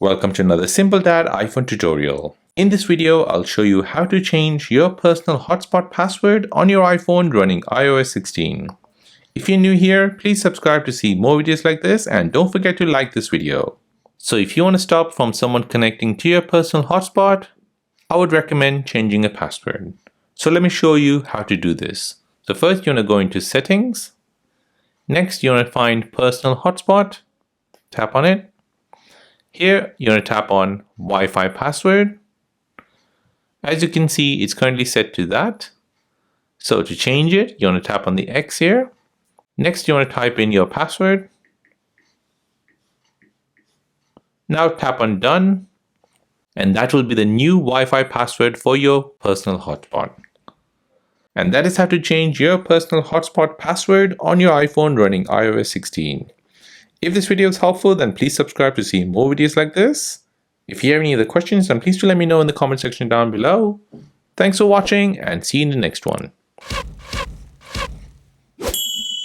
Welcome to another Simple Dad iPhone tutorial. In this video, I'll show you how to change your personal hotspot password on your iPhone running iOS 16. If you're new here, please subscribe to see more videos like this and don't forget to like this video. So if you want to stop from someone connecting to your personal hotspot, I would recommend changing a password. So let me show you how to do this. So first you want to go into settings. Next you want to find personal hotspot, tap on it. Here, you're going to tap on Wi-Fi password. As you can see, it's currently set to that. So to change it, you want to tap on the X here. Next, you want to type in your password. Now tap on Done. And that will be the new Wi-Fi password for your personal hotspot. And that is how to change your personal hotspot password on your iPhone running iOS 16. If this video is helpful, then please subscribe to see more videos like this. If you have any other questions, then please do let me know in the comment section down below. Thanks for watching and see you in the next one.